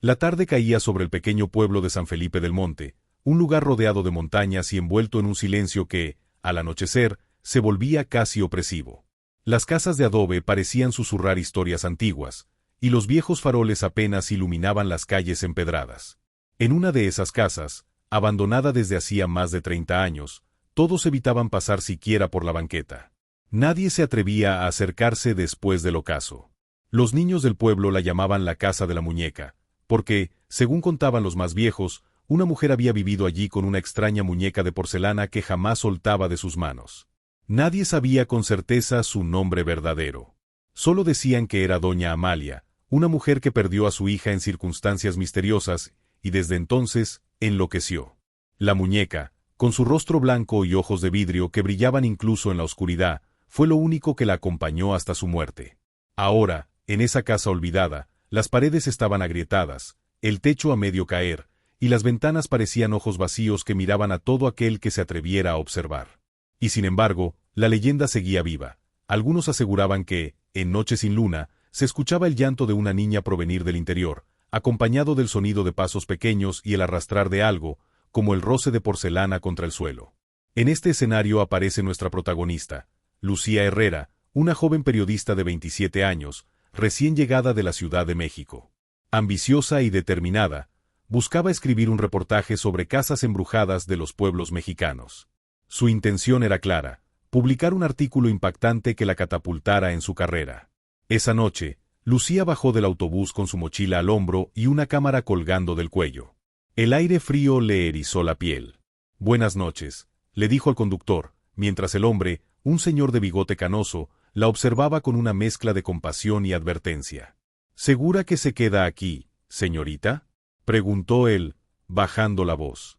La tarde caía sobre el pequeño pueblo de San Felipe del Monte, un lugar rodeado de montañas y envuelto en un silencio que, al anochecer, se volvía casi opresivo. Las casas de adobe parecían susurrar historias antiguas, y los viejos faroles apenas iluminaban las calles empedradas. En una de esas casas, abandonada desde hacía más de 30 años, todos evitaban pasar siquiera por la banqueta. Nadie se atrevía a acercarse después del ocaso. Los niños del pueblo la llamaban la casa de la muñeca, porque, según contaban los más viejos, una mujer había vivido allí con una extraña muñeca de porcelana que jamás soltaba de sus manos. Nadie sabía con certeza su nombre verdadero. Solo decían que era doña Amalia, una mujer que perdió a su hija en circunstancias misteriosas, y desde entonces, enloqueció. La muñeca, con su rostro blanco y ojos de vidrio que brillaban incluso en la oscuridad, fue lo único que la acompañó hasta su muerte. Ahora, en esa casa olvidada, las paredes estaban agrietadas, el techo a medio caer, y las ventanas parecían ojos vacíos que miraban a todo aquel que se atreviera a observar. Y sin embargo, la leyenda seguía viva. Algunos aseguraban que, en noches sin luna, se escuchaba el llanto de una niña provenir del interior, acompañado del sonido de pasos pequeños y el arrastrar de algo, como el roce de porcelana contra el suelo. En este escenario aparece nuestra protagonista, Lucía Herrera, una joven periodista de 27 años, recién llegada de la Ciudad de México. Ambiciosa y determinada, buscaba escribir un reportaje sobre casas embrujadas de los pueblos mexicanos. Su intención era clara: publicar un artículo impactante que la catapultara en su carrera. Esa noche, Lucía bajó del autobús con su mochila al hombro y una cámara colgando del cuello. El aire frío le erizó la piel. «Buenas noches», le dijo al conductor, mientras el hombre, un señor de bigote canoso, la observaba con una mezcla de compasión y advertencia. «¿Segura que se queda aquí, señorita?», preguntó él, bajando la voz.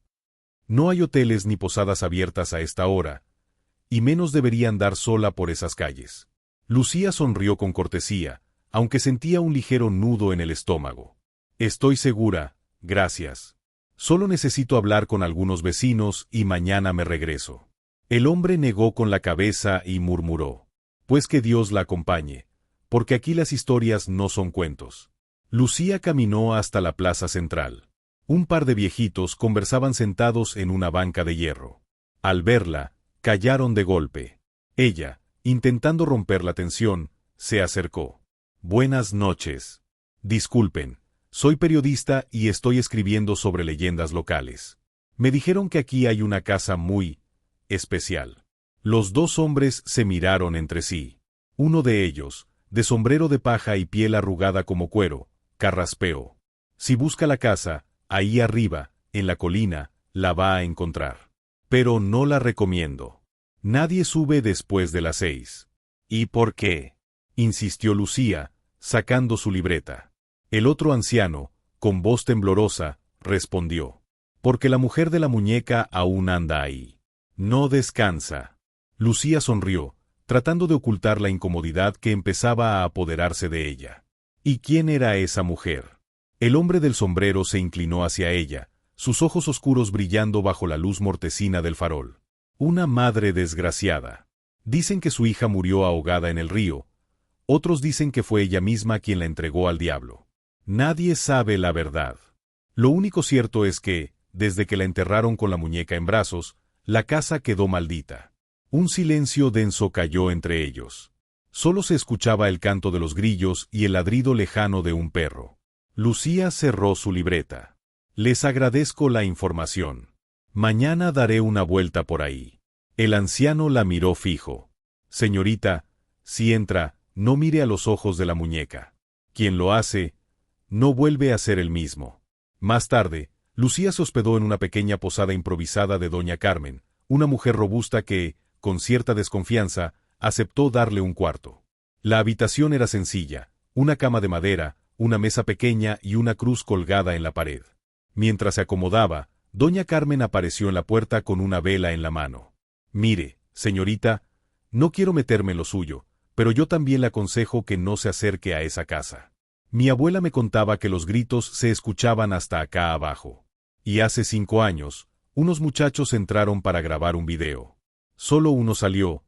«No hay hoteles ni posadas abiertas a esta hora, y menos debería andar sola por esas calles». Lucía sonrió con cortesía, aunque sentía un ligero nudo en el estómago. «Estoy segura, gracias. Solo necesito hablar con algunos vecinos y mañana me regreso». El hombre negó con la cabeza y murmuró: «Pues que Dios la acompañe, porque aquí las historias no son cuentos». Lucía caminó hasta la plaza central. Un par de viejitos conversaban sentados en una banca de hierro. Al verla, callaron de golpe. Ella, intentando romper la tensión, se acercó. «Buenas noches. Disculpen, soy periodista y estoy escribiendo sobre leyendas locales. Me dijeron que aquí hay una casa muy especial». Los dos hombres se miraron entre sí. Uno de ellos, de sombrero de paja y piel arrugada como cuero, carraspeó: «Si busca la casa, ahí arriba, en la colina, la va a encontrar. Pero no la recomiendo. Nadie sube después de las 6». «¿Y por qué?», insistió Lucía, sacando su libreta. El otro anciano, con voz temblorosa, respondió: «Porque la mujer de la muñeca aún anda ahí. No descansa». Lucía sonrió, tratando de ocultar la incomodidad que empezaba a apoderarse de ella. ¿Y quién era esa mujer? El hombre del sombrero se inclinó hacia ella, sus ojos oscuros brillando bajo la luz mortecina del farol. «Una madre desgraciada. Dicen que su hija murió ahogada en el río. Otros dicen que fue ella misma quien la entregó al diablo. Nadie sabe la verdad. Lo único cierto es que, desde que la enterraron con la muñeca en brazos, la casa quedó maldita». Un silencio denso cayó entre ellos. Solo se escuchaba el canto de los grillos y el ladrido lejano de un perro. Lucía cerró su libreta. «Les agradezco la información. Mañana daré una vuelta por ahí». El anciano la miró fijo. «Señorita, si entra, no mire a los ojos de la muñeca. Quien lo hace, no vuelve a ser el mismo». Más tarde, Lucía se hospedó en una pequeña posada improvisada de doña Carmen, una mujer robusta que, con cierta desconfianza, aceptó darle un cuarto. La habitación era sencilla: una cama de madera, una mesa pequeña y una cruz colgada en la pared. Mientras se acomodaba, doña Carmen apareció en la puerta con una vela en la mano. «Mire, señorita, no quiero meterme en lo suyo, pero yo también le aconsejo que no se acerque a esa casa. Mi abuela me contaba que los gritos se escuchaban hasta acá abajo. Y hace 5 años, unos muchachos entraron para grabar un video. Solo uno salió,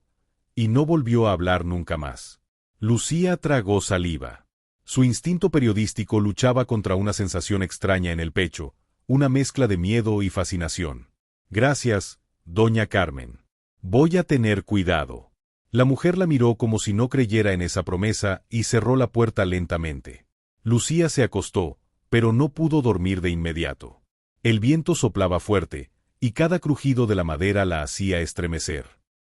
y no volvió a hablar nunca más». Lucía tragó saliva. Su instinto periodístico luchaba contra una sensación extraña en el pecho, una mezcla de miedo y fascinación. Gracias, doña Carmen. Voy a tener cuidado. La mujer la miró como si no creyera en esa promesa y cerró la puerta lentamente. Lucía se acostó, pero no pudo dormir de inmediato. El viento soplaba fuerte, y cada crujido de la madera la hacía estremecer.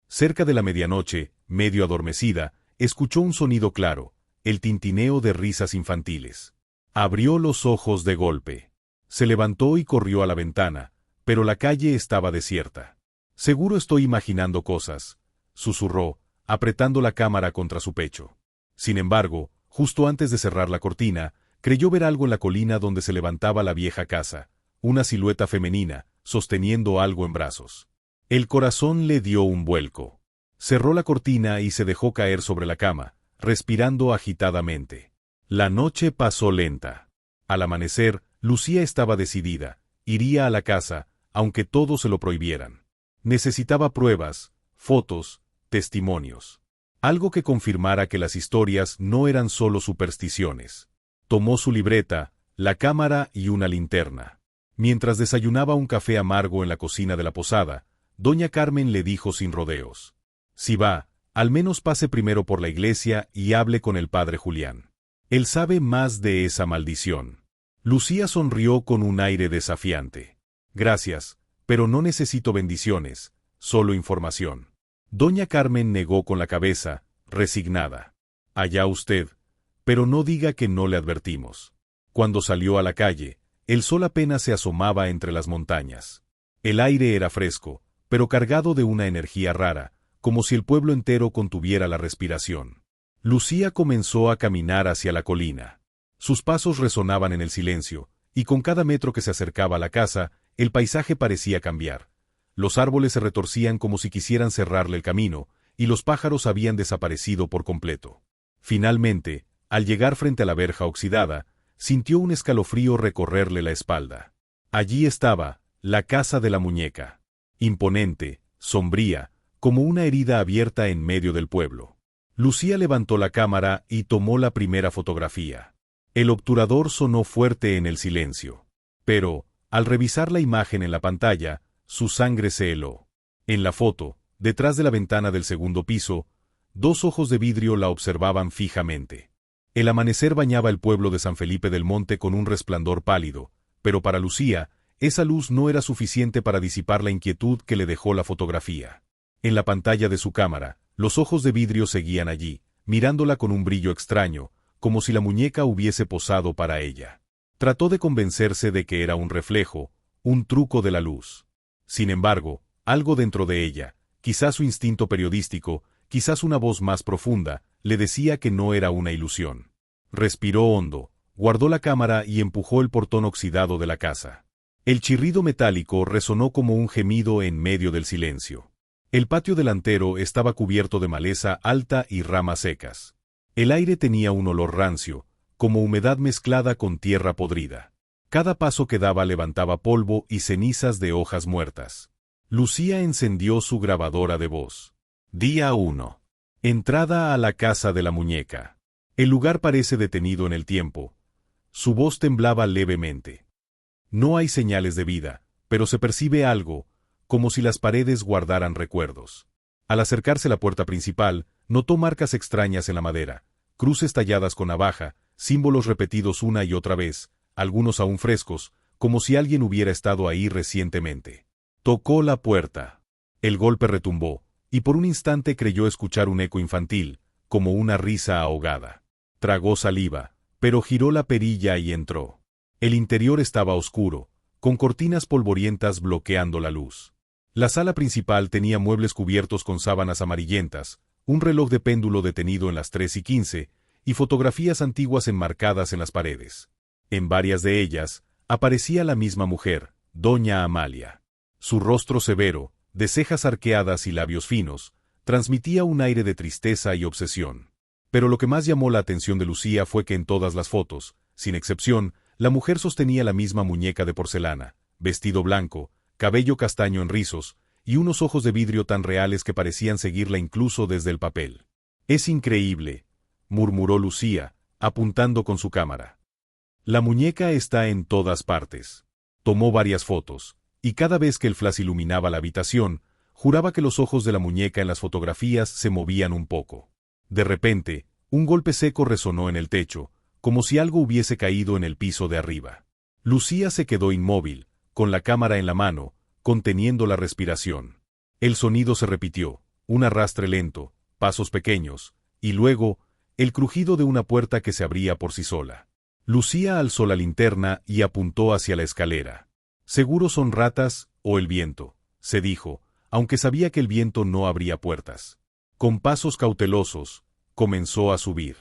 Cerca de la medianoche, medio adormecida, escuchó un sonido claro, el tintineo de risas infantiles. Abrió los ojos de golpe. Se levantó y corrió a la ventana, pero la calle estaba desierta. Seguro estoy imaginando cosas, susurró, apretando la cámara contra su pecho. Sin embargo, justo antes de cerrar la cortina, creyó ver algo en la colina donde se levantaba la vieja casa, una silueta femenina, sosteniendo algo en brazos. El corazón le dio un vuelco. Cerró la cortina y se dejó caer sobre la cama, respirando agitadamente. La noche pasó lenta. Al amanecer, Lucía estaba decidida, iría a la casa, aunque todos se lo prohibieran. Necesitaba pruebas, fotos, testimonios. Algo que confirmara que las historias no eran solo supersticiones. Tomó su libreta, la cámara y una linterna. Mientras desayunaba un café amargo en la cocina de la posada, doña Carmen le dijo sin rodeos: si va, al menos pase primero por la iglesia y hable con el padre Julián. Él sabe más de esa maldición. Lucía sonrió con un aire desafiante. Gracias, pero no necesito bendiciones, solo información. Doña Carmen negó con la cabeza, resignada. Allá usted, pero no diga que no le advertimos. Cuando salió a la calle, el sol apenas se asomaba entre las montañas. El aire era fresco, pero cargado de una energía rara, como si el pueblo entero contuviera la respiración. Lucía comenzó a caminar hacia la colina. Sus pasos resonaban en el silencio, y con cada metro que se acercaba a la casa, el paisaje parecía cambiar. Los árboles se retorcían como si quisieran cerrarle el camino, y los pájaros habían desaparecido por completo. Finalmente, al llegar frente a la verja oxidada, sintió un escalofrío recorrerle la espalda. Allí estaba, la casa de la muñeca. Imponente, sombría, como una herida abierta en medio del pueblo. Lucía levantó la cámara y tomó la primera fotografía. El obturador sonó fuerte en el silencio. Pero, al revisar la imagen en la pantalla, su sangre se heló. En la foto, detrás de la ventana del segundo piso, dos ojos de vidrio la observaban fijamente. El amanecer bañaba el pueblo de San Felipe del Monte con un resplandor pálido, pero para Lucía, esa luz no era suficiente para disipar la inquietud que le dejó la fotografía. En la pantalla de su cámara, los ojos de vidrio seguían allí, mirándola con un brillo extraño, como si la muñeca hubiese posado para ella. Trató de convencerse de que era un reflejo, un truco de la luz. Sin embargo, algo dentro de ella, quizás su instinto periodístico, quizás una voz más profunda, le decía que no era una ilusión. Respiró hondo, guardó la cámara y empujó el portón oxidado de la casa. El chirrido metálico resonó como un gemido en medio del silencio. El patio delantero estaba cubierto de maleza alta y ramas secas. El aire tenía un olor rancio, como humedad mezclada con tierra podrida. Cada paso que daba levantaba polvo y cenizas de hojas muertas. Lucía encendió su grabadora de voz. Día 1. Entrada a la casa de la muñeca. El lugar parece detenido en el tiempo. Su voz temblaba levemente. No hay señales de vida, pero se percibe algo, como si las paredes guardaran recuerdos. Al acercarse a la puerta principal, notó marcas extrañas en la madera, cruces talladas con navaja, símbolos repetidos una y otra vez, algunos aún frescos, como si alguien hubiera estado ahí recientemente. Tocó la puerta. El golpe retumbó, y por un instante creyó escuchar un eco infantil, como una risa ahogada. Tragó saliva, pero giró la perilla y entró. El interior estaba oscuro, con cortinas polvorientas bloqueando la luz. La sala principal tenía muebles cubiertos con sábanas amarillentas, un reloj de péndulo detenido en las 3:15, y fotografías antiguas enmarcadas en las paredes. En varias de ellas, aparecía la misma mujer, doña Amalia. Su rostro severo, de cejas arqueadas y labios finos, transmitía un aire de tristeza y obsesión. Pero lo que más llamó la atención de Lucía fue que en todas las fotos, sin excepción, la mujer sostenía la misma muñeca de porcelana, vestido blanco, cabello castaño en rizos, y unos ojos de vidrio tan reales que parecían seguirla incluso desde el papel. «Es increíble», murmuró Lucía, apuntando con su cámara. La muñeca está en todas partes. Tomó varias fotos, y cada vez que el flash iluminaba la habitación, juraba que los ojos de la muñeca en las fotografías se movían un poco. De repente, un golpe seco resonó en el techo, como si algo hubiese caído en el piso de arriba. Lucía se quedó inmóvil, con la cámara en la mano, conteniendo la respiración. El sonido se repitió, un arrastre lento, pasos pequeños, y luego, el crujido de una puerta que se abría por sí sola. Lucía alzó la linterna y apuntó hacia la escalera. Seguro son ratas o el viento, se dijo, aunque sabía que el viento no abría puertas. Con pasos cautelosos, comenzó a subir.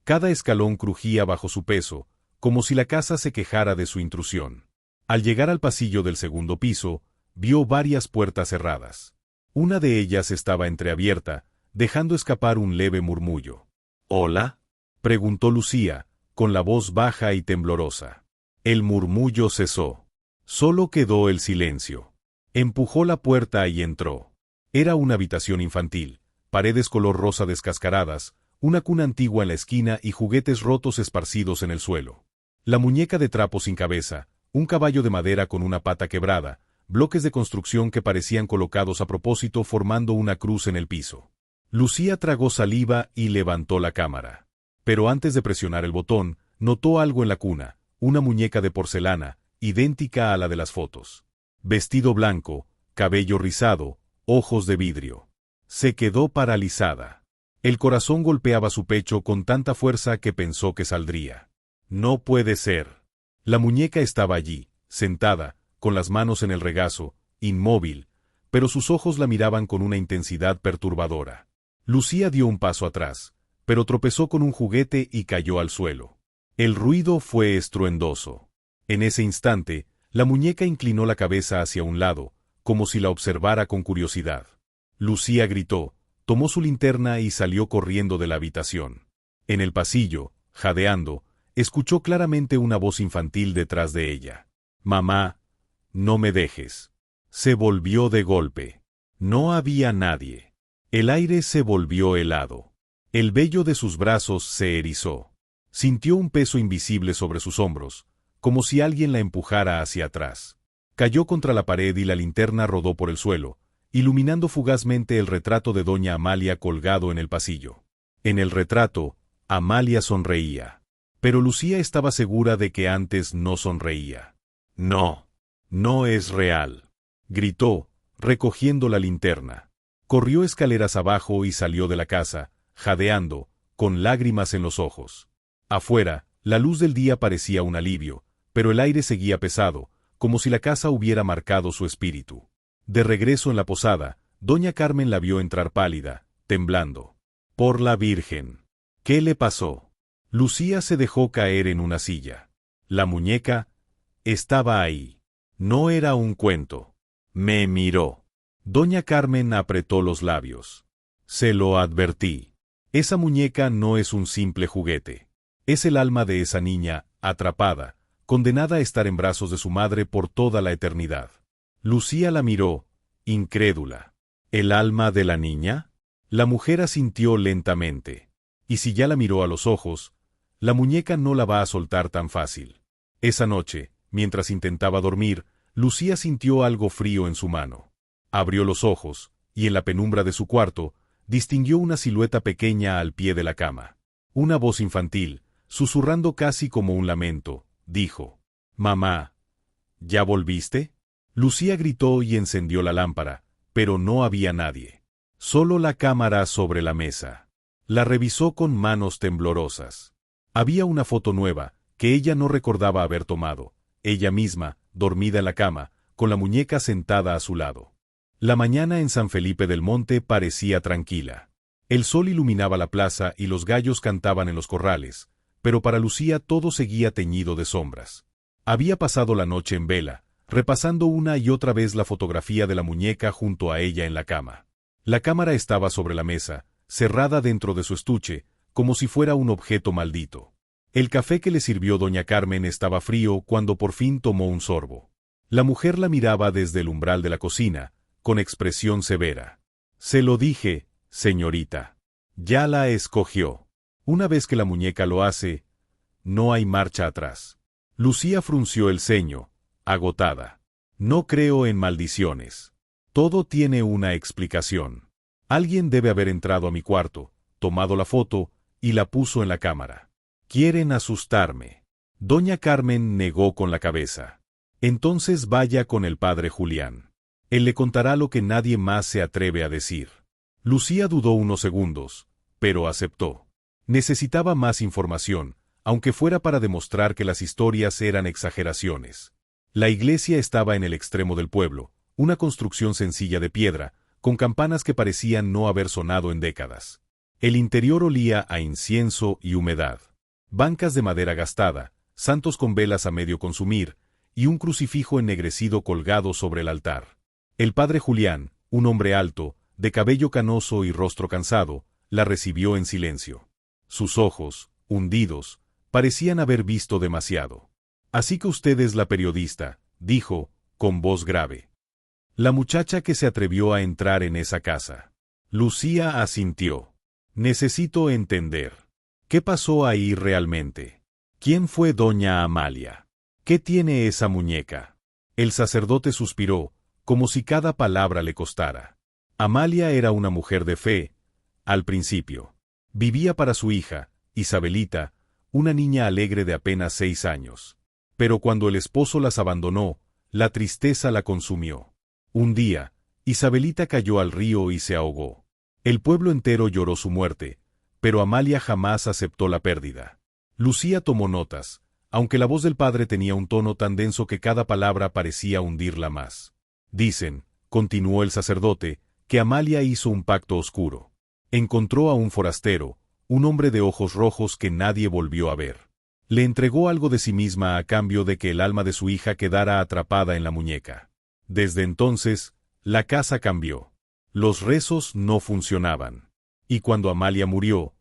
Cada escalón crujía bajo su peso, como si la casa se quejara de su intrusión. Al llegar al pasillo del segundo piso, vio varias puertas cerradas. Una de ellas estaba entreabierta, dejando escapar un leve murmullo. ¿Hola?, preguntó Lucía, con la voz baja y temblorosa. El murmullo cesó. Solo quedó el silencio. Empujó la puerta y entró. Era una habitación infantil, paredes color rosa descascaradas, una cuna antigua en la esquina y juguetes rotos esparcidos en el suelo. La muñeca de trapo sin cabeza, un caballo de madera con una pata quebrada, bloques de construcción que parecían colocados a propósito formando una cruz en el piso. Lucía tragó saliva y levantó la cámara. Pero antes de presionar el botón, notó algo en la cuna, una muñeca de porcelana, idéntica a la de las fotos. Vestido blanco, cabello rizado, ojos de vidrio. Se quedó paralizada. El corazón golpeaba su pecho con tanta fuerza que pensó que saldría. No puede ser. La muñeca estaba allí, sentada, con las manos en el regazo, inmóvil, pero sus ojos la miraban con una intensidad perturbadora. Lucía dio un paso atrás, pero tropezó con un juguete y cayó al suelo. El ruido fue estruendoso. En ese instante, la muñeca inclinó la cabeza hacia un lado, como si la observara con curiosidad. Lucía gritó, tomó su linterna y salió corriendo de la habitación. En el pasillo, jadeando, escuchó claramente una voz infantil detrás de ella. «Mamá, no me dejes». Se volvió de golpe. No había nadie. El aire se volvió helado. El vello de sus brazos se erizó. Sintió un peso invisible sobre sus hombros, como si alguien la empujara hacia atrás. Cayó contra la pared y la linterna rodó por el suelo, iluminando fugazmente el retrato de doña Amalia colgado en el pasillo. En el retrato, Amalia sonreía. Pero Lucía estaba segura de que antes no sonreía. «No, no es real», gritó, recogiendo la linterna. Corrió escaleras abajo y salió de la casa, jadeando, con lágrimas en los ojos. Afuera, la luz del día parecía un alivio, pero el aire seguía pesado, como si la casa hubiera marcado su espíritu. De regreso en la posada, doña Carmen la vio entrar pálida, temblando. «Por la Virgen. ¿Qué le pasó?». Lucía se dejó caer en una silla. La muñeca estaba ahí. No era un cuento. Me miró. Doña Carmen apretó los labios. Se lo advertí. Esa muñeca no es un simple juguete. Es el alma de esa niña, atrapada, condenada a estar en brazos de su madre por toda la eternidad. Lucía la miró, incrédula. ¿El alma de la niña? La mujer asintió lentamente. Y si ya la miró a los ojos, la muñeca no la va a soltar tan fácil. Esa noche, mientras intentaba dormir, Lucía sintió algo frío en su mano. Abrió los ojos, y en la penumbra de su cuarto, distinguió una silueta pequeña al pie de la cama. Una voz infantil, susurrando casi como un lamento, dijo: «Mamá, ¿ya volviste?». Lucía gritó y encendió la lámpara, pero no había nadie. Solo la cámara sobre la mesa. La revisó con manos temblorosas. Había una foto nueva, que ella no recordaba haber tomado, ella misma, dormida en la cama, con la muñeca sentada a su lado. La mañana en San Felipe del Monte parecía tranquila. El sol iluminaba la plaza y los gallos cantaban en los corrales, pero para Lucía todo seguía teñido de sombras. Había pasado la noche en vela, repasando una y otra vez la fotografía de la muñeca junto a ella en la cama. La cámara estaba sobre la mesa, cerrada dentro de su estuche, como si fuera un objeto maldito. El café que le sirvió doña Carmen estaba frío cuando por fin tomó un sorbo. La mujer la miraba desde el umbral de la cocina, con expresión severa. «Se lo dije, señorita. Ya la escogió. Una vez que la muñeca lo hace, no hay marcha atrás. Lucía frunció el ceño, agotada. No creo en maldiciones. Todo tiene una explicación. Alguien debe haber entrado a mi cuarto, tomado la foto y la puso en la cámara. Quieren asustarme. Doña Carmen negó con la cabeza. Entonces vaya con el padre Julián. Él le contará lo que nadie más se atreve a decir. Lucía dudó unos segundos, pero aceptó. Necesitaba más información, aunque fuera para demostrar que las historias eran exageraciones. La iglesia estaba en el extremo del pueblo, una construcción sencilla de piedra, con campanas que parecían no haber sonado en décadas. El interior olía a incienso y humedad. Bancas de madera gastada, santos con velas a medio consumir, y un crucifijo ennegrecido colgado sobre el altar. El padre Julián, un hombre alto, de cabello canoso y rostro cansado, la recibió en silencio. Sus ojos, hundidos, parecían haber visto demasiado. Así que usted es la periodista, dijo, con voz grave. La muchacha que se atrevió a entrar en esa casa. Lucía asintió. Necesito entender. ¿Qué pasó ahí realmente? ¿Quién fue doña Amalia? ¿Qué tiene esa muñeca? El sacerdote suspiró, como si cada palabra le costara. Amalia era una mujer de fe, al principio. Vivía para su hija, Isabelita, una niña alegre de apenas 6 años. Pero cuando el esposo las abandonó, la tristeza la consumió. Un día, Isabelita cayó al río y se ahogó. El pueblo entero lloró su muerte, pero Amalia jamás aceptó la pérdida. Lucía tomó notas, aunque la voz del padre tenía un tono tan denso que cada palabra parecía hundirla más. Dicen, continuó el sacerdote, que Amalia hizo un pacto oscuro. Encontró a un forastero, un hombre de ojos rojos que nadie volvió a ver. Le entregó algo de sí misma a cambio de que el alma de su hija quedara atrapada en la muñeca. Desde entonces, la casa cambió. Los rezos no funcionaban. Y cuando Amalia murió,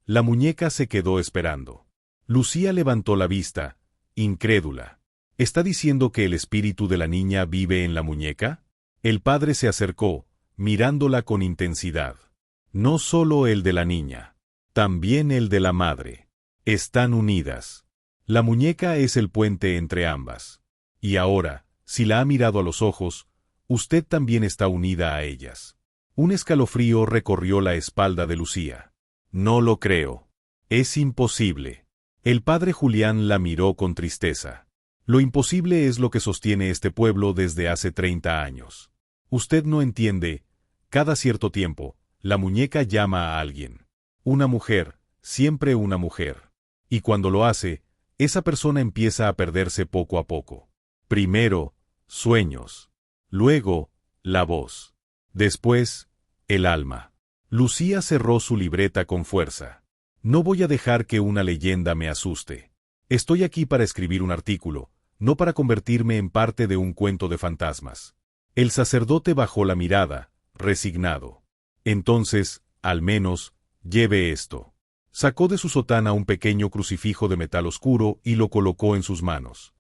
la muñeca se quedó esperando. Lucía levantó la vista, incrédula. ¿Está diciendo que el espíritu de la niña vive en la muñeca? El padre se acercó, mirándola con intensidad. No solo el de la niña, también el de la madre. Están unidas. La muñeca es el puente entre ambas. Y ahora, si la ha mirado a los ojos, usted también está unida a ellas. Un escalofrío recorrió la espalda de Lucía. No lo creo. Es imposible. El padre Julián la miró con tristeza. Lo imposible es lo que sostiene este pueblo desde hace 30 años. Usted no entiende. Cada cierto tiempo, la muñeca llama a alguien. Una mujer, siempre una mujer. Y cuando lo hace, esa persona empieza a perderse poco a poco. Primero, sueños. Luego, la voz. Después, el alma. Lucía cerró su libreta con fuerza. No voy a dejar que una leyenda me asuste. Estoy aquí para escribir un artículo, no para convertirme en parte de un cuento de fantasmas. El sacerdote bajó la mirada, resignado. Entonces, al menos, lleve esto. Sacó de su sotana un pequeño crucifijo de metal oscuro y lo colocó en sus manos.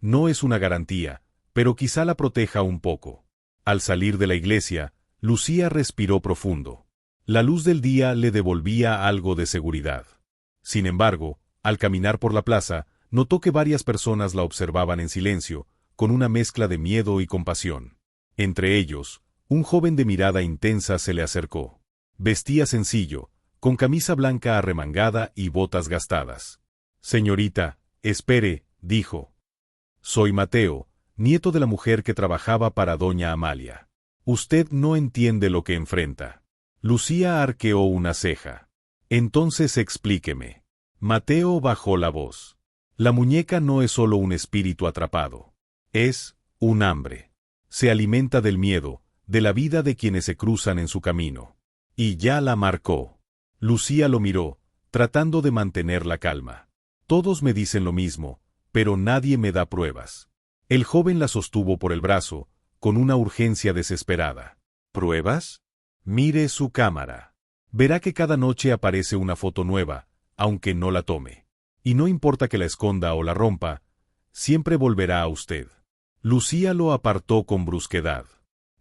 No es una garantía, pero quizá la proteja un poco. Al salir de la iglesia, Lucía respiró profundo. La luz del día le devolvía algo de seguridad. Sin embargo, al caminar por la plaza, notó que varias personas la observaban en silencio, con una mezcla de miedo y compasión. Entre ellos, un joven de mirada intensa se le acercó. Vestía sencillo, con camisa blanca arremangada y botas gastadas. «Señorita, espere», dijo. «Soy Mateo, nieto de la mujer que trabajaba para doña Amalia. Usted no entiende lo que enfrenta». Lucía arqueó una ceja. «Entonces explíqueme». Mateo bajó la voz. «La muñeca no es solo un espíritu atrapado. Es un hambre. Se alimenta del miedo, de la vida de quienes se cruzan en su camino. Y ya la marcó». Lucía lo miró, tratando de mantener la calma. «Todos me dicen lo mismo, pero nadie me da pruebas». El joven la sostuvo por el brazo, con una urgencia desesperada. «¿Pruebas? Mire su cámara. Verá que cada noche aparece una foto nueva, aunque no la tome. Y no importa que la esconda o la rompa, siempre volverá a usted». Lucía lo apartó con brusquedad.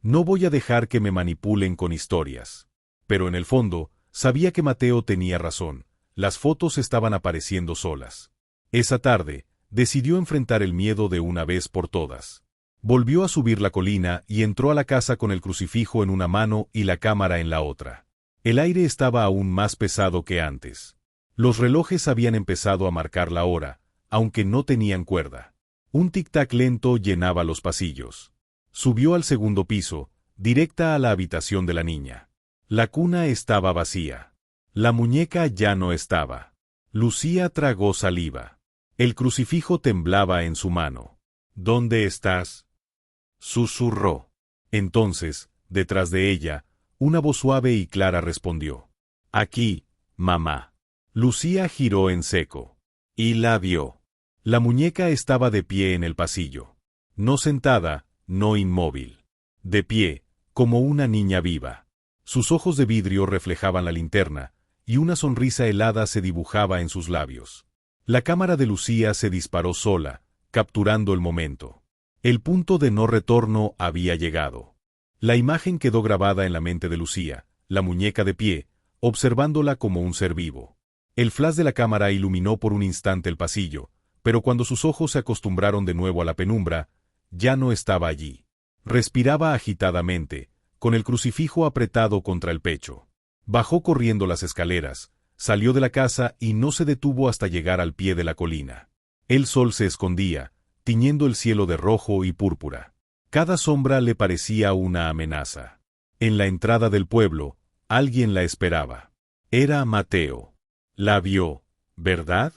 «No voy a dejar que me manipulen con historias». Pero en el fondo, sabía que Mateo tenía razón. Las fotos estaban apareciendo solas. Esa tarde, decidió enfrentar el miedo de una vez por todas. Volvió a subir la colina y entró a la casa con el crucifijo en una mano y la cámara en la otra. El aire estaba aún más pesado que antes. Los relojes habían empezado a marcar la hora, aunque no tenían cuerda. Un tic-tac lento llenaba los pasillos. Subió al segundo piso, directa a la habitación de la niña. La cuna estaba vacía. La muñeca ya no estaba. Lucía tragó saliva. El crucifijo temblaba en su mano. ¿Dónde estás?, susurró. Entonces, detrás de ella, una voz suave y clara respondió. Aquí, mamá. Lucía giró en seco. Y la vio. La muñeca estaba de pie en el pasillo. No sentada, no inmóvil. De pie, como una niña viva. Sus ojos de vidrio reflejaban la linterna, y una sonrisa helada se dibujaba en sus labios. La cámara de Lucía se disparó sola, capturando el momento. El punto de no retorno había llegado. La imagen quedó grabada en la mente de Lucía, la muñeca de pie, observándola como un ser vivo. El flash de la cámara iluminó por un instante el pasillo, pero cuando sus ojos se acostumbraron de nuevo a la penumbra, ya no estaba allí. Respiraba agitadamente, con el crucifijo apretado contra el pecho. Bajó corriendo las escaleras, salió de la casa y no se detuvo hasta llegar al pie de la colina. El sol se escondía, tiñendo el cielo de rojo y púrpura. Cada sombra le parecía una amenaza. En la entrada del pueblo, alguien la esperaba. Era Mateo. La vio, ¿verdad?,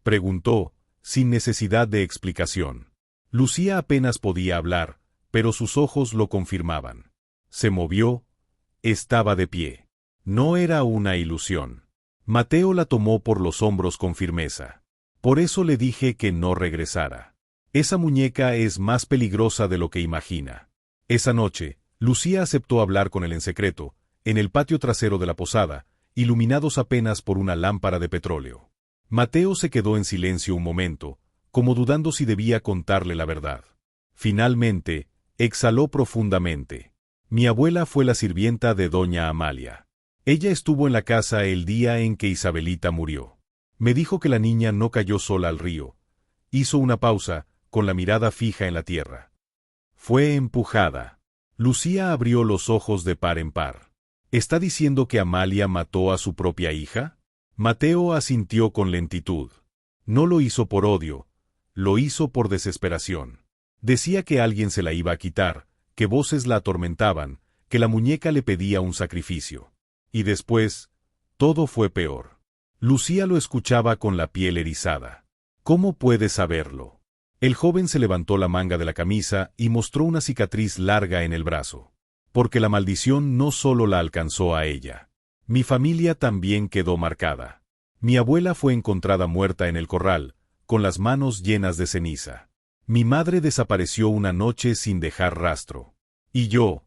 preguntó, sin necesidad de explicación. Lucía apenas podía hablar, pero sus ojos lo confirmaban. Se movió. Estaba de pie. No era una ilusión. Mateo la tomó por los hombros con firmeza. Por eso le dije que no regresara. Esa muñeca es más peligrosa de lo que imagina. Esa noche, Lucía aceptó hablar con él en secreto, en el patio trasero de la posada, iluminados apenas por una lámpara de petróleo. Mateo se quedó en silencio un momento, como dudando si debía contarle la verdad. Finalmente, exhaló profundamente. Mi abuela fue la sirvienta de doña Amalia. Ella estuvo en la casa el día en que Isabelita murió. Me dijo que la niña no cayó sola al río. Hizo una pausa, con la mirada fija en la tierra. Fue empujada. Lucía abrió los ojos de par en par. ¿Está diciendo que Amalia mató a su propia hija? Mateo asintió con lentitud. No lo hizo por odio, lo hizo por desesperación. Decía que alguien se la iba a quitar, que voces la atormentaban, que la muñeca le pedía un sacrificio. Y después, todo fue peor. Lucía lo escuchaba con la piel erizada. ¿Cómo puede saberlo? El joven se levantó la manga de la camisa y mostró una cicatriz larga en el brazo. Porque la maldición no solo la alcanzó a ella. Mi familia también quedó marcada. Mi abuela fue encontrada muerta en el corral, con las manos llenas de ceniza. Mi madre desapareció una noche sin dejar rastro. Y yo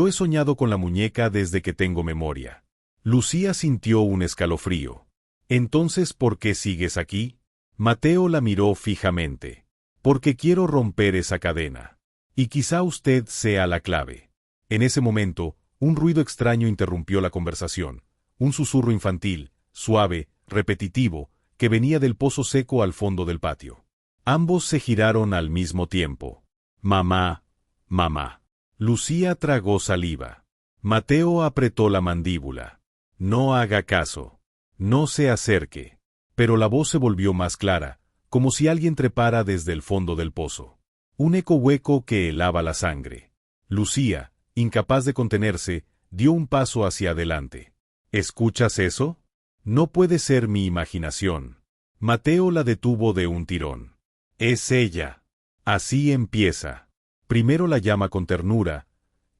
he soñado con la muñeca desde que tengo memoria. Lucía sintió un escalofrío. Entonces, ¿por qué sigues aquí? Mateo la miró fijamente. Porque quiero romper esa cadena. Y quizá usted sea la clave. En ese momento, un ruido extraño interrumpió la conversación. Un susurro infantil, suave, repetitivo, que venía del pozo seco al fondo del patio. Ambos se giraron al mismo tiempo. Mamá, mamá. Lucía tragó saliva. Mateo apretó la mandíbula. No haga caso. No se acerque. Pero la voz se volvió más clara, como si alguien trepara desde el fondo del pozo. Un eco hueco que helaba la sangre. Lucía, incapaz de contenerse, dio un paso hacia adelante. ¿Escuchas eso? No puede ser mi imaginación. Mateo la detuvo de un tirón. Es ella. Así empieza. Primero la llama con ternura,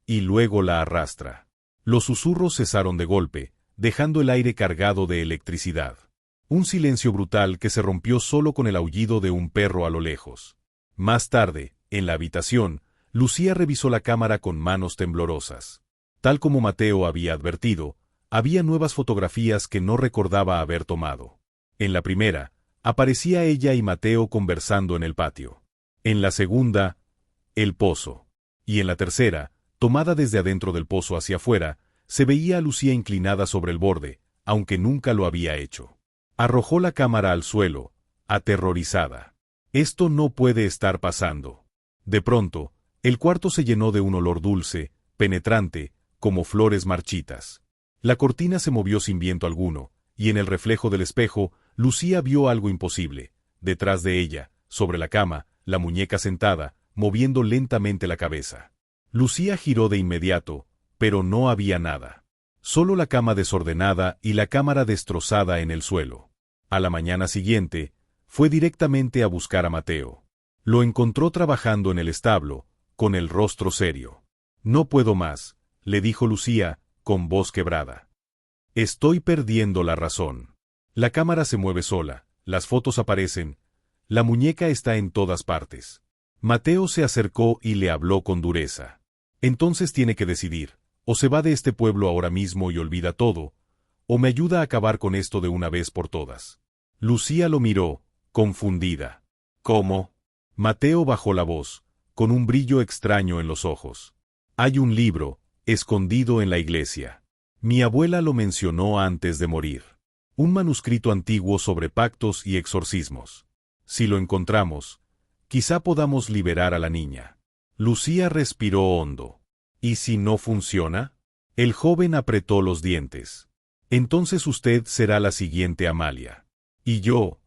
y luego la arrastra. Los susurros cesaron de golpe, dejando el aire cargado de electricidad. Un silencio brutal que se rompió solo con el aullido de un perro a lo lejos. Más tarde, en la habitación, Lucía revisó la cámara con manos temblorosas. Tal como Mateo había advertido, había nuevas fotografías que no recordaba haber tomado. En la primera, aparecía ella y Mateo conversando en el patio. En la segunda, el pozo. Y en la tercera, tomada desde adentro del pozo hacia afuera, se veía a Lucía inclinada sobre el borde, aunque nunca lo había hecho. Arrojó la cámara al suelo, aterrorizada. Esto no puede estar pasando. De pronto, el cuarto se llenó de un olor dulce, penetrante, como flores marchitas. La cortina se movió sin viento alguno, y en el reflejo del espejo, Lucía vio algo imposible. Detrás de ella, sobre la cama, la muñeca sentada, moviendo lentamente la cabeza. Lucía giró de inmediato, pero no había nada. Solo la cama desordenada y la cámara destrozada en el suelo. A la mañana siguiente, fue directamente a buscar a Mateo. Lo encontró trabajando en el establo, con el rostro serio. «No puedo más», le dijo Lucía, con voz quebrada. «Estoy perdiendo la razón. La cámara se mueve sola, las fotos aparecen, la muñeca está en todas partes». Mateo se acercó y le habló con dureza. «Entonces tiene que decidir, o se va de este pueblo ahora mismo y olvida todo, o me ayuda a acabar con esto de una vez por todas». Lucía lo miró, confundida. «¿Cómo?». Mateo bajó la voz, con un brillo extraño en los ojos. «Hay un libro, escondido en la iglesia. Mi abuela lo mencionó antes de morir. Un manuscrito antiguo sobre pactos y exorcismos. Si lo encontramos, quizá podamos liberar a la niña». Lucía respiró hondo. «¿Y si no funciona?». El joven apretó los dientes. «Entonces usted será la siguiente Amalia. Y yo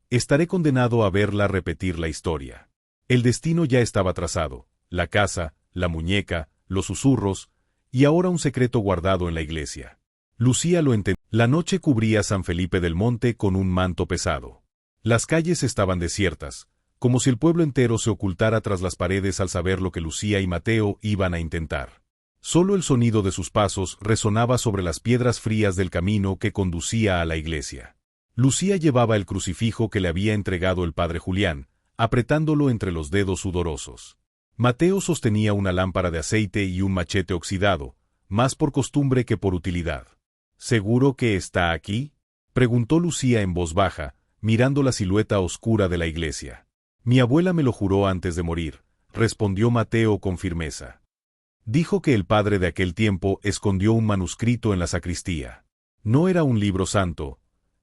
estaré condenado a verla repetir la historia». El destino ya estaba trazado: la casa, la muñeca, los susurros, y ahora un secreto guardado en la iglesia. Lucía lo entendió. La noche cubría San Felipe del Monte con un manto pesado. Las calles estaban desiertas, como si el pueblo entero se ocultara tras las paredes al saber lo que Lucía y Mateo iban a intentar. Solo el sonido de sus pasos resonaba sobre las piedras frías del camino que conducía a la iglesia. Lucía llevaba el crucifijo que le había entregado el padre Julián, apretándolo entre los dedos sudorosos. Mateo sostenía una lámpara de aceite y un machete oxidado, más por costumbre que por utilidad. «¿Seguro que está aquí?», preguntó Lucía en voz baja, mirando la silueta oscura de la iglesia. «Mi abuela me lo juró antes de morir», respondió Mateo con firmeza. «Dijo que el padre de aquel tiempo escondió un manuscrito en la sacristía. No era un libro santo,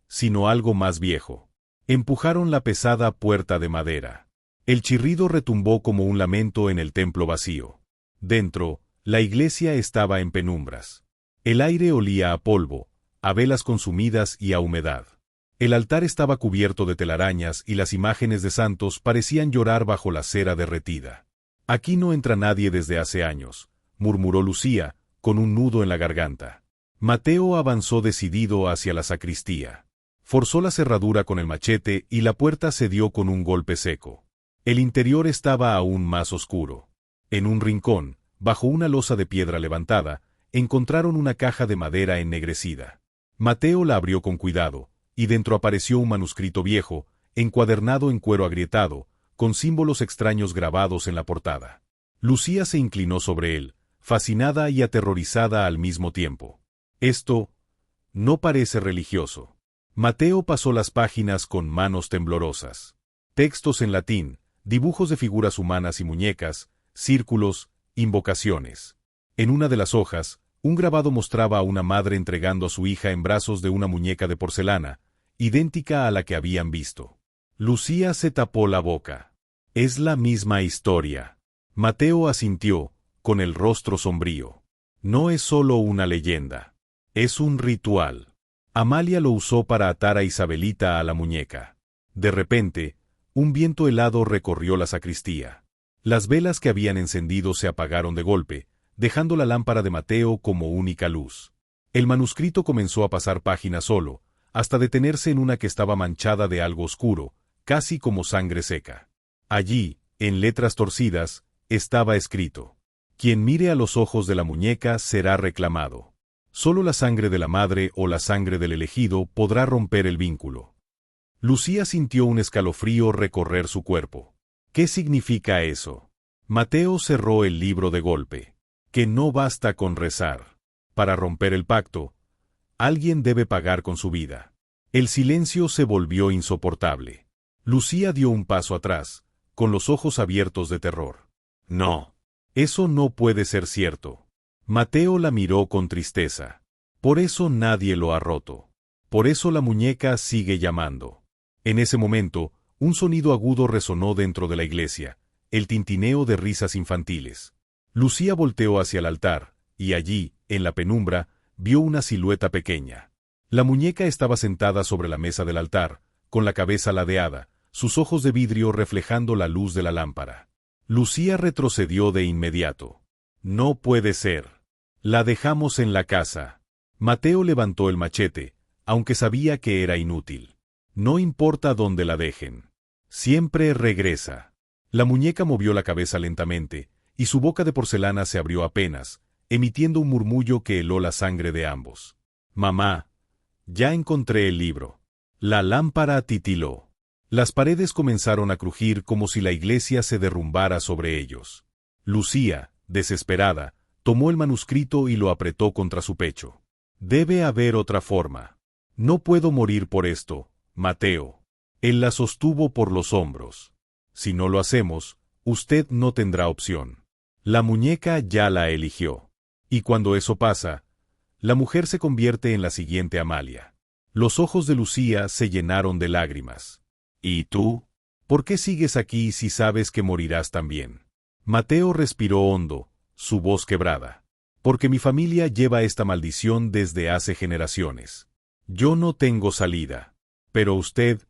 sino algo más viejo». Empujaron la pesada puerta de madera. El chirrido retumbó como un lamento en el templo vacío. Dentro, la iglesia estaba en penumbras. El aire olía a polvo, a velas consumidas y a humedad. El altar estaba cubierto de telarañas y las imágenes de santos parecían llorar bajo la cera derretida. «Aquí no entra nadie desde hace años», murmuró Lucía, con un nudo en la garganta. Mateo avanzó decidido hacia la sacristía. Forzó la cerradura con el machete y la puerta cedió con un golpe seco. El interior estaba aún más oscuro. En un rincón, bajo una losa de piedra levantada, encontraron una caja de madera ennegrecida. Mateo la abrió con cuidado, y dentro apareció un manuscrito viejo, encuadernado en cuero agrietado, con símbolos extraños grabados en la portada. Lucía se inclinó sobre él, fascinada y aterrorizada al mismo tiempo. «Esto no parece religioso». Mateo pasó las páginas con manos temblorosas. Textos en latín, dibujos de figuras humanas y muñecas, círculos, invocaciones. En una de las hojas, un grabado mostraba a una madre entregando a su hija en brazos de una muñeca de porcelana, idéntica a la que habían visto. Lucía se tapó la boca. «Es la misma historia». Mateo asintió, con el rostro sombrío. «No es solo una leyenda. Es un ritual. Amalia lo usó para atar a Isabelita a la muñeca». De repente, un viento helado recorrió la sacristía. Las velas que habían encendido se apagaron de golpe, dejando la lámpara de Mateo como única luz. El manuscrito comenzó a pasar páginas solo, hasta detenerse en una que estaba manchada de algo oscuro, casi como sangre seca. Allí, en letras torcidas, estaba escrito: «Quien mire a los ojos de la muñeca será reclamado. Solo la sangre de la madre o la sangre del elegido podrá romper el vínculo». Lucía sintió un escalofrío recorrer su cuerpo. ¿Qué significa eso? Mateo cerró el libro de golpe. Que no basta con rezar. Para romper el pacto, alguien debe pagar con su vida. El silencio se volvió insoportable. Lucía dio un paso atrás, con los ojos abiertos de terror. «No. Eso no puede ser cierto». Mateo la miró con tristeza. «Por eso nadie lo ha roto. Por eso la muñeca sigue llamando. En ese momento, un sonido agudo resonó dentro de la iglesia, el tintineo de risas infantiles. Lucía volteó hacia el altar, y allí, en la penumbra, vio una silueta pequeña. La muñeca estaba sentada sobre la mesa del altar, con la cabeza ladeada, sus ojos de vidrio reflejando la luz de la lámpara. Lucía retrocedió de inmediato. No puede ser. La dejamos en la casa. Mateo levantó el machete, aunque sabía que era inútil. No importa dónde la dejen. Siempre regresa. La muñeca movió la cabeza lentamente, y su boca de porcelana se abrió apenas, emitiendo un murmullo que heló la sangre de ambos. Mamá, ya encontré el libro. La lámpara titiló. Las paredes comenzaron a crujir como si la iglesia se derrumbara sobre ellos. Lucía, desesperada, tomó el manuscrito y lo apretó contra su pecho. Debe haber otra forma. No puedo morir por esto, Mateo. Él la sostuvo por los hombros. Si no lo hacemos, usted no tendrá opción. La muñeca ya la eligió. Y cuando eso pasa, la mujer se convierte en la siguiente Amalia. Los ojos de Lucía se llenaron de lágrimas. ¿Y tú? ¿Por qué sigues aquí si sabes que morirás también? Mateo respiró hondo, su voz quebrada. Porque mi familia lleva esta maldición desde hace generaciones. Yo no tengo salida. Pero usted,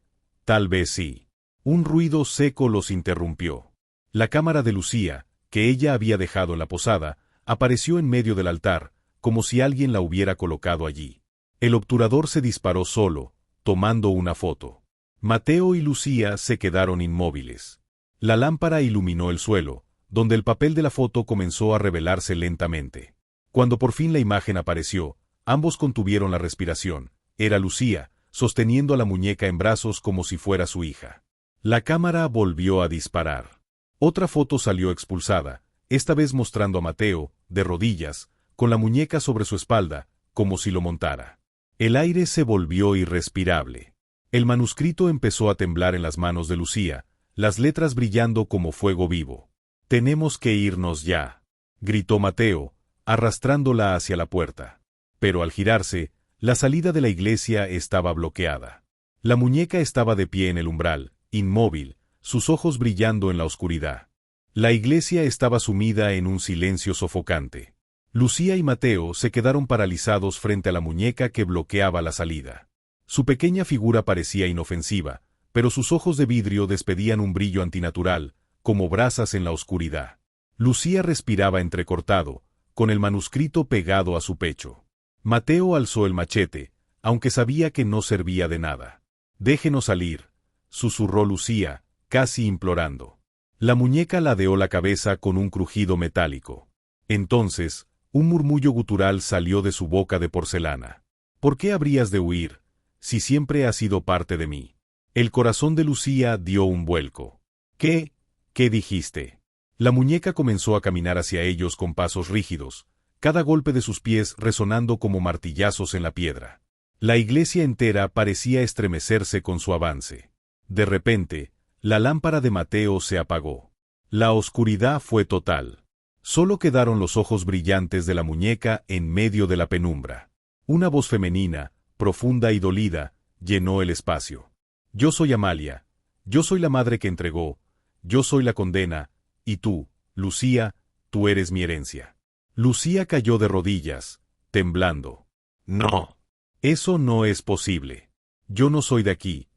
tal vez sí. Un ruido seco los interrumpió. La cámara de Lucía, que ella había dejado en la posada, apareció en medio del altar, como si alguien la hubiera colocado allí. El obturador se disparó solo, tomando una foto. Mateo y Lucía se quedaron inmóviles. La lámpara iluminó el suelo, donde el papel de la foto comenzó a revelarse lentamente. Cuando por fin la imagen apareció, ambos contuvieron la respiración. Era Lucía, sosteniendo a la muñeca en brazos como si fuera su hija. La cámara volvió a disparar. Otra foto salió expulsada, esta vez mostrando a Mateo, de rodillas, con la muñeca sobre su espalda, como si lo montara. El aire se volvió irrespirable. El manuscrito empezó a temblar en las manos de Lucía, las letras brillando como fuego vivo. «Tenemos que irnos ya», gritó Mateo, arrastrándola hacia la puerta. Pero al girarse, la salida de la iglesia estaba bloqueada. La muñeca estaba de pie en el umbral, inmóvil, sus ojos brillando en la oscuridad. La iglesia estaba sumida en un silencio sofocante. Lucía y Mateo se quedaron paralizados frente a la muñeca que bloqueaba la salida. Su pequeña figura parecía inofensiva, pero sus ojos de vidrio despedían un brillo antinatural, como brasas en la oscuridad. Lucía respiraba entrecortado, con el manuscrito pegado a su pecho. Mateo alzó el machete, aunque sabía que no servía de nada. «Déjenos salir», susurró Lucía, casi implorando. La muñeca ladeó la cabeza con un crujido metálico. Entonces, un murmullo gutural salió de su boca de porcelana. «¿Por qué habrías de huir, si siempre has sido parte de mí?» El corazón de Lucía dio un vuelco. «¿Qué? ¿Qué dijiste?» La muñeca comenzó a caminar hacia ellos con pasos rígidos, cada golpe de sus pies resonando como martillazos en la piedra. La iglesia entera parecía estremecerse con su avance. De repente, la lámpara de Mateo se apagó. La oscuridad fue total. Solo quedaron los ojos brillantes de la muñeca en medio de la penumbra. Una voz femenina, profunda y dolida, llenó el espacio. «Yo soy Amalia. Yo soy la madre que entregó. Yo soy la condena. Y tú, Lucía, tú eres mi herencia». Lucía cayó de rodillas, temblando. «No. Eso no es posible. Yo no soy de aquí.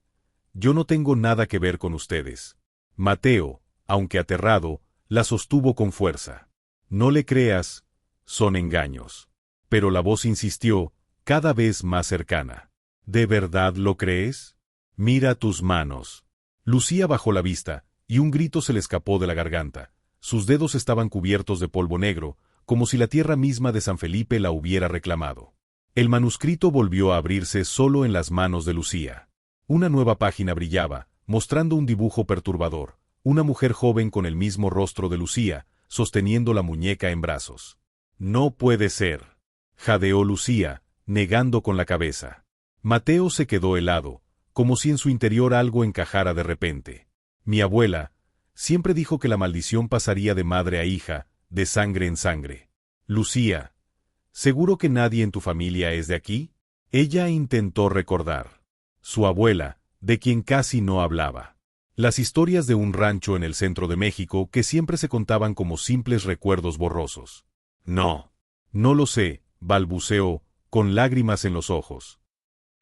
Yo no tengo nada que ver con ustedes». Mateo, aunque aterrado, la sostuvo con fuerza. «No le creas, son engaños». Pero la voz insistió, cada vez más cercana. «¿De verdad lo crees? Mira tus manos». Lucía bajó la vista, y un grito se le escapó de la garganta. Sus dedos estaban cubiertos de polvo negro, como si la tierra misma de San Felipe la hubiera reclamado. El manuscrito volvió a abrirse solo en las manos de Lucía. Una nueva página brillaba, mostrando un dibujo perturbador, una mujer joven con el mismo rostro de Lucía, sosteniendo la muñeca en brazos. «No puede ser», jadeó Lucía, negando con la cabeza. Mateo se quedó helado, como si en su interior algo encajara de repente. «Mi abuela siempre dijo que la maldición pasaría de madre a hija, de sangre en sangre». «Lucía, ¿seguro que nadie en tu familia es de aquí?» Ella intentó recordar. Su abuela, de quien casi no hablaba. Las historias de un rancho en el centro de México que siempre se contaban como simples recuerdos borrosos. No. No lo sé, balbuceó, con lágrimas en los ojos.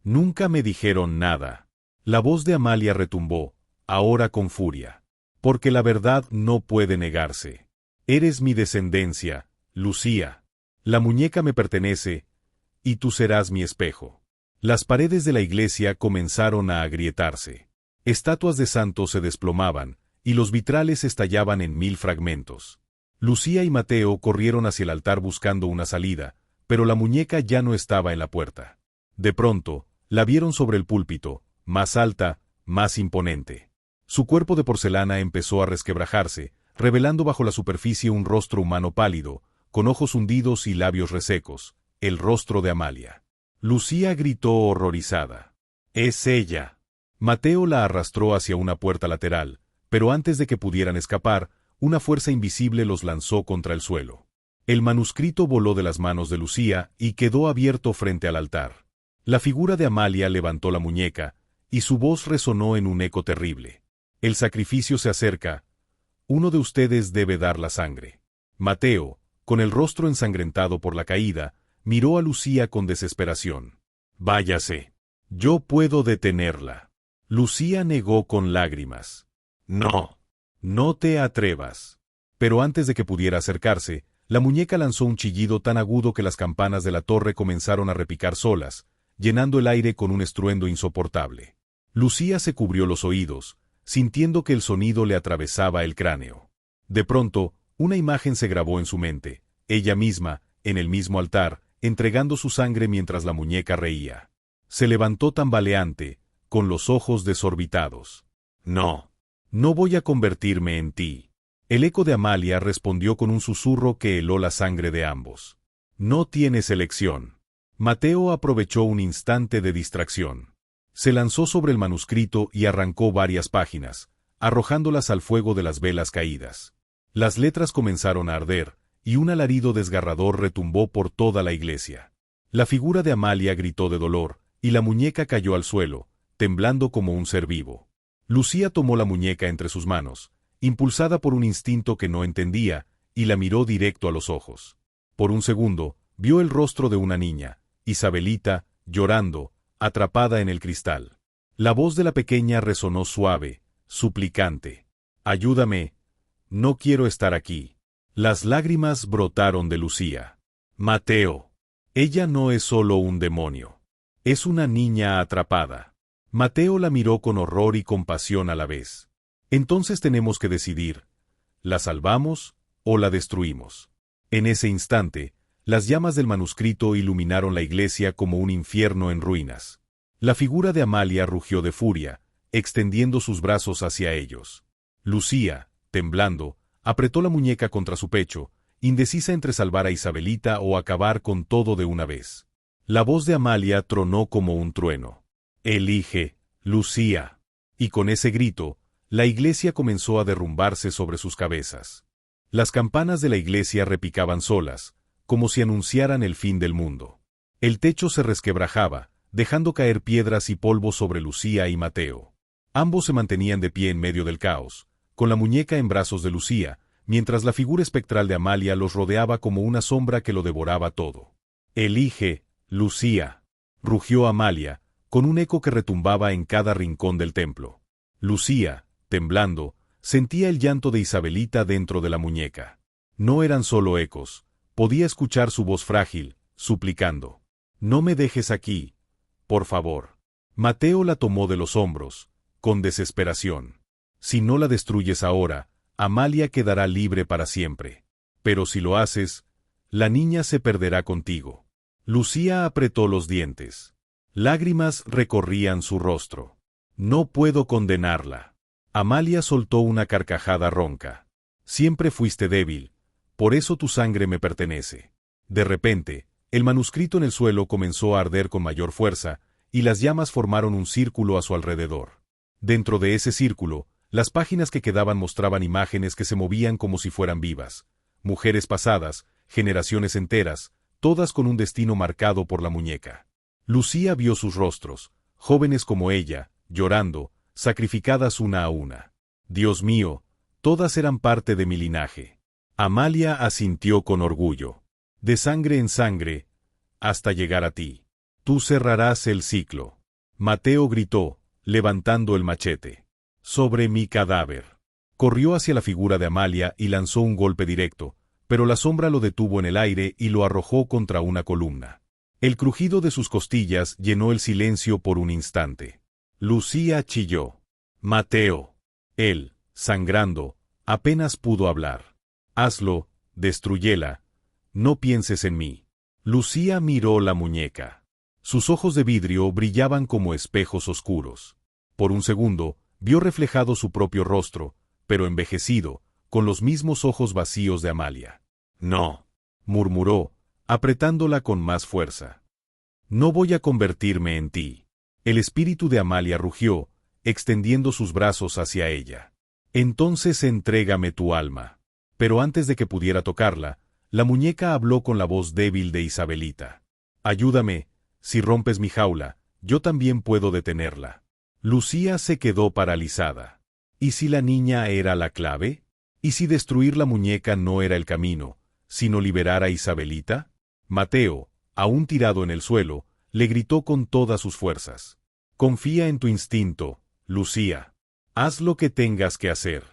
Nunca me dijeron nada. La voz de Amalia retumbó, ahora con furia. Porque la verdad no puede negarse. Eres mi descendencia, Lucía. La muñeca me pertenece, y tú serás mi espejo. Las paredes de la iglesia comenzaron a agrietarse. Estatuas de santos se desplomaban, y los vitrales estallaban en 1000 fragmentos. Lucía y Mateo corrieron hacia el altar buscando una salida, pero la muñeca ya no estaba en la puerta. De pronto, la vieron sobre el púlpito, más alta, más imponente. Su cuerpo de porcelana empezó a resquebrajarse, revelando bajo la superficie un rostro humano pálido, con ojos hundidos y labios resecos, el rostro de Amalia. Lucía gritó horrorizada. ¡Es ella! Mateo la arrastró hacia una puerta lateral, pero antes de que pudieran escapar, una fuerza invisible los lanzó contra el suelo. El manuscrito voló de las manos de Lucía y quedó abierto frente al altar. La figura de Amalia levantó la muñeca, y su voz resonó en un eco terrible. El sacrificio se acerca. Uno de ustedes debe dar la sangre. Mateo, con el rostro ensangrentado por la caída, miró a Lucía con desesperación. Váyase. Yo puedo detenerla. Lucía negó con lágrimas. No. No te atrevas. Pero antes de que pudiera acercarse, la muñeca lanzó un chillido tan agudo que las campanas de la torre comenzaron a repicar solas, llenando el aire con un estruendo insoportable. Lucía se cubrió los oídos, sintiendo que el sonido le atravesaba el cráneo. De pronto, una imagen se grabó en su mente, ella misma, en el mismo altar, entregando su sangre mientras la muñeca reía. Se levantó tambaleante, con los ojos desorbitados. No. No voy a convertirme en ti. El eco de Amalia respondió con un susurro que heló la sangre de ambos. No tienes elección. Mateo aprovechó un instante de distracción. Se lanzó sobre el manuscrito y arrancó varias páginas, arrojándolas al fuego de las velas caídas. Las letras comenzaron a arder, y un alarido desgarrador retumbó por toda la iglesia. La figura de Amalia gritó de dolor, y la muñeca cayó al suelo, temblando como un ser vivo. Lucía tomó la muñeca entre sus manos, impulsada por un instinto que no entendía, y la miró directo a los ojos. Por un segundo, vio el rostro de una niña, Isabelita, llorando, atrapada en el cristal. La voz de la pequeña resonó suave, suplicante. Ayúdame. No quiero estar aquí. Las lágrimas brotaron de Lucía. Mateo. Ella no es solo un demonio. Es una niña atrapada. Mateo la miró con horror y compasión a la vez. Entonces tenemos que decidir, ¿la salvamos o la destruimos? En ese instante, las llamas del manuscrito iluminaron la iglesia como un infierno en ruinas. La figura de Amalia rugió de furia, extendiendo sus brazos hacia ellos. Lucía, temblando, apretó la muñeca contra su pecho, indecisa entre salvar a Isabelita o acabar con todo de una vez. La voz de Amalia tronó como un trueno. Elige, Lucía. Y con ese grito, la iglesia comenzó a derrumbarse sobre sus cabezas. Las campanas de la iglesia repicaban solas, como si anunciaran el fin del mundo. El techo se resquebrajaba, dejando caer piedras y polvo sobre Lucía y Mateo. Ambos se mantenían de pie en medio del caos, con la muñeca en brazos de Lucía, mientras la figura espectral de Amalia los rodeaba como una sombra que lo devoraba todo. Elige, Lucía, rugió Amalia, con un eco que retumbaba en cada rincón del templo. Lucía, temblando, sentía el llanto de Isabelita dentro de la muñeca. No eran solo ecos, podía escuchar su voz frágil, suplicando. No me dejes aquí, por favor. Mateo la tomó de los hombros, con desesperación. Si no la destruyes ahora, Amalia quedará libre para siempre. Pero si lo haces, la niña se perderá contigo. Lucía apretó los dientes. Lágrimas recorrían su rostro. No puedo condenarla. Amalia soltó una carcajada ronca. Siempre fuiste débil, por eso tu sangre me pertenece. De repente, el manuscrito en el suelo comenzó a arder con mayor fuerza, y las llamas formaron un círculo a su alrededor. Dentro de ese círculo, las páginas que quedaban mostraban imágenes que se movían como si fueran vivas. Mujeres pasadas, generaciones enteras, todas con un destino marcado por la muñeca. Lucía vio sus rostros, jóvenes como ella, llorando, sacrificadas una a una. Dios mío, todas eran parte de mi linaje. Amalia asintió con orgullo. De sangre en sangre, hasta llegar a ti. Tú cerrarás el ciclo. Mateo gritó, levantando el machete. Sobre mi cadáver. Corrió hacia la figura de Amalia y lanzó un golpe directo, pero la sombra lo detuvo en el aire y lo arrojó contra una columna. El crujido de sus costillas llenó el silencio por un instante. Lucía chilló. Mateo. Él, sangrando, apenas pudo hablar. Hazlo, destruyela. No pienses en mí. Lucía miró la muñeca. Sus ojos de vidrio brillaban como espejos oscuros. Por un segundo, vio reflejado su propio rostro, pero envejecido, con los mismos ojos vacíos de Amalia. No, murmuró, apretándola con más fuerza. No voy a convertirme en ti. El espíritu de Amalia rugió, extendiendo sus brazos hacia ella. Entonces entrégame tu alma. Pero antes de que pudiera tocarla, la muñeca habló con la voz débil de Isabelita. Ayúdame, si rompes mi jaula, yo también puedo detenerla. Lucía se quedó paralizada. ¿Y si la niña era la clave? ¿Y si destruir la muñeca no era el camino, sino liberar a Isabelita? Mateo, aún tirado en el suelo, le gritó con todas sus fuerzas. Confía en tu instinto, Lucía. Haz lo que tengas que hacer.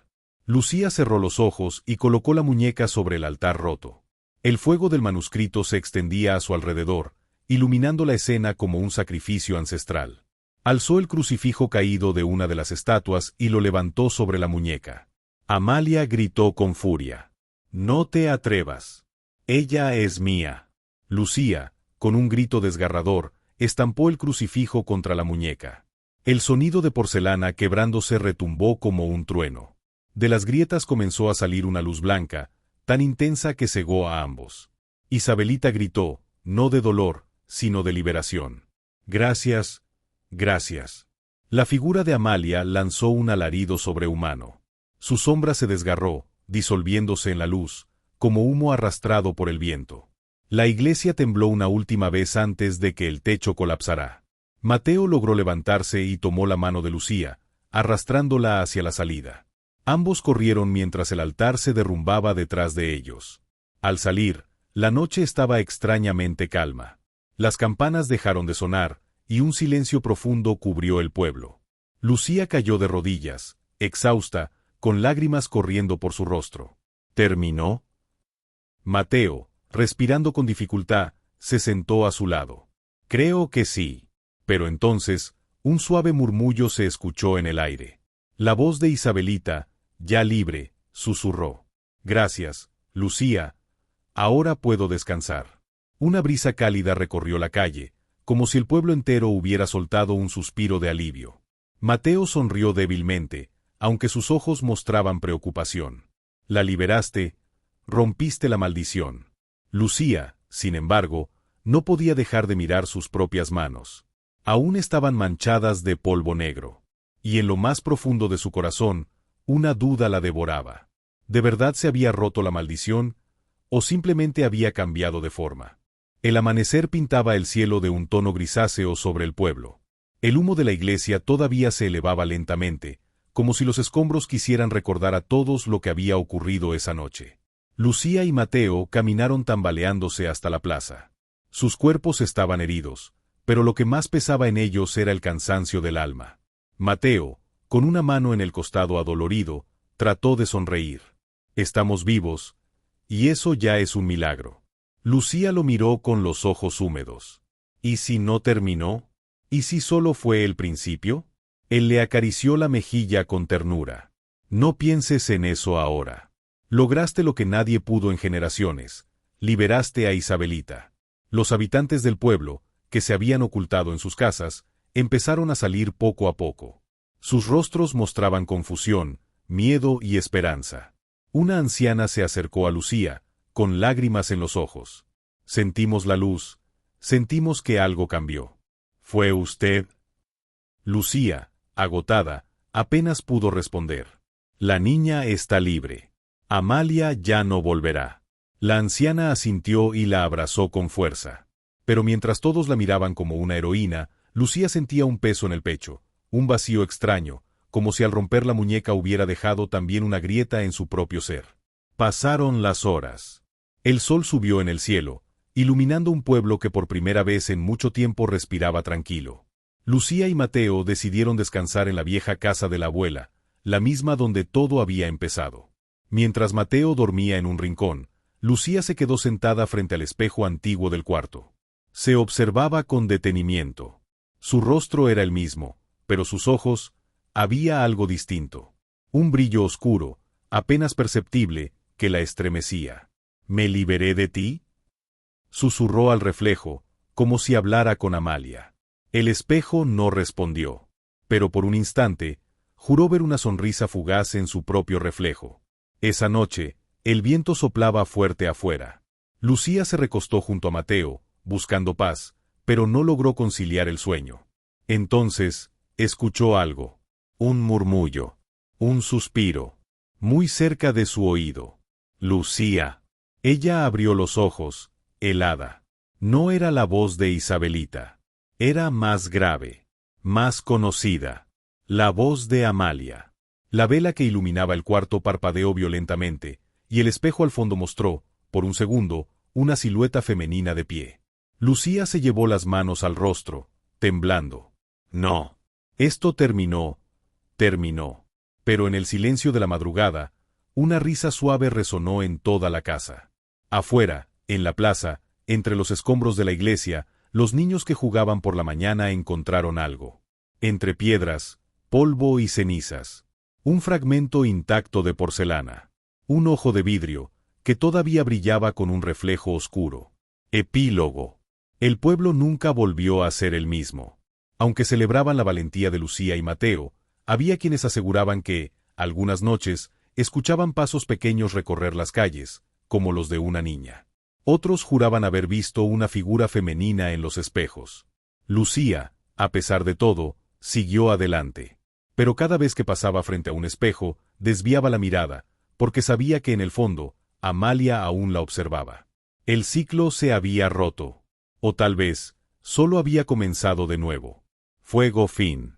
Lucía cerró los ojos y colocó la muñeca sobre el altar roto. El fuego del manuscrito se extendía a su alrededor, iluminando la escena como un sacrificio ancestral. Alzó el crucifijo caído de una de las estatuas y lo levantó sobre la muñeca. Amalia gritó con furia. No te atrevas. Ella es mía. Lucía, con un grito desgarrador, estampó el crucifijo contra la muñeca. El sonido de porcelana quebrándose retumbó como un trueno. De las grietas comenzó a salir una luz blanca, tan intensa que cegó a ambos. Isabelita gritó, no de dolor, sino de liberación. Gracias, gracias. La figura de Amalia lanzó un alarido sobrehumano. Su sombra se desgarró, disolviéndose en la luz, como humo arrastrado por el viento. La iglesia tembló una última vez antes de que el techo colapsara. Mateo logró levantarse y tomó la mano de Lucía, arrastrándola hacia la salida. Ambos corrieron mientras el altar se derrumbaba detrás de ellos. Al salir, la noche estaba extrañamente calma. Las campanas dejaron de sonar, y un silencio profundo cubrió el pueblo. Lucía cayó de rodillas, exhausta, con lágrimas corriendo por su rostro. ¿Terminó? Mateo, respirando con dificultad, se sentó a su lado. Creo que sí. Pero entonces, un suave murmullo se escuchó en el aire. La voz de Isabelita, ya libre, susurró. Gracias, Lucía. Ahora puedo descansar. Una brisa cálida recorrió la calle, como si el pueblo entero hubiera soltado un suspiro de alivio. Mateo sonrió débilmente, aunque sus ojos mostraban preocupación. La liberaste, rompiste la maldición. Lucía, sin embargo, no podía dejar de mirar sus propias manos. Aún estaban manchadas de polvo negro. Y en lo más profundo de su corazón, una duda la devoraba. ¿De verdad se había roto la maldición? ¿O simplemente había cambiado de forma? El amanecer pintaba el cielo de un tono grisáceo sobre el pueblo. El humo de la iglesia todavía se elevaba lentamente, como si los escombros quisieran recordar a todos lo que había ocurrido esa noche. Lucía y Mateo caminaron tambaleándose hasta la plaza. Sus cuerpos estaban heridos, pero lo que más pesaba en ellos era el cansancio del alma. Mateo, con una mano en el costado adolorido, trató de sonreír. Estamos vivos, y eso ya es un milagro. Lucía lo miró con los ojos húmedos. ¿Y si no terminó? ¿Y si solo fue el principio? Él le acarició la mejilla con ternura. No pienses en eso ahora. Lograste lo que nadie pudo en generaciones. Liberaste a Isabelita. Los habitantes del pueblo, que se habían ocultado en sus casas, empezaron a salir poco a poco. Sus rostros mostraban confusión, miedo y esperanza. Una anciana se acercó a Lucía, con lágrimas en los ojos. Sentimos la luz, sentimos que algo cambió. ¿Fue usted? Lucía, agotada, apenas pudo responder. La niña está libre. Amalia ya no volverá. La anciana asintió y la abrazó con fuerza. Pero mientras todos la miraban como una heroína, Lucía sentía un peso en el pecho, un vacío extraño, como si al romper la muñeca hubiera dejado también una grieta en su propio ser. Pasaron las horas. El sol subió en el cielo, iluminando un pueblo que por primera vez en mucho tiempo respiraba tranquilo. Lucía y Mateo decidieron descansar en la vieja casa de la abuela, la misma donde todo había empezado. Mientras Mateo dormía en un rincón, Lucía se quedó sentada frente al espejo antiguo del cuarto. Se observaba con detenimiento. Su rostro era el mismo, pero sus ojos, había algo distinto. Un brillo oscuro, apenas perceptible, que la estremecía. ¿Me liberé de ti?, susurró al reflejo, como si hablara con Amalia. El espejo no respondió, pero por un instante, juró ver una sonrisa fugaz en su propio reflejo. Esa noche, el viento soplaba fuerte afuera. Lucía se recostó junto a Mateo, buscando paz, pero no logró conciliar el sueño. Entonces, escuchó algo. Un murmullo. Un suspiro. Muy cerca de su oído. Lucía. Ella abrió los ojos, helada. No era la voz de Isabelita. Era más grave, más conocida. La voz de Amalia. La vela que iluminaba el cuarto parpadeó violentamente, y el espejo al fondo mostró, por un segundo, una silueta femenina de pie. Lucía se llevó las manos al rostro, temblando. No. Esto terminó. Pero en el silencio de la madrugada, una risa suave resonó en toda la casa. Afuera, en la plaza, entre los escombros de la iglesia, los niños que jugaban por la mañana encontraron algo. Entre piedras, polvo y cenizas. Un fragmento intacto de porcelana. Un ojo de vidrio, que todavía brillaba con un reflejo oscuro. Epílogo. El pueblo nunca volvió a ser el mismo. Aunque celebraban la valentía de Lucía y Mateo, había quienes aseguraban que, algunas noches, escuchaban pasos pequeños recorrer las calles, como los de una niña. Otros juraban haber visto una figura femenina en los espejos. Lucía, a pesar de todo, siguió adelante. Pero cada vez que pasaba frente a un espejo, desviaba la mirada, porque sabía que en el fondo, Amalia aún la observaba. El ciclo se había roto. O tal vez, solo había comenzado de nuevo. Fuego fin.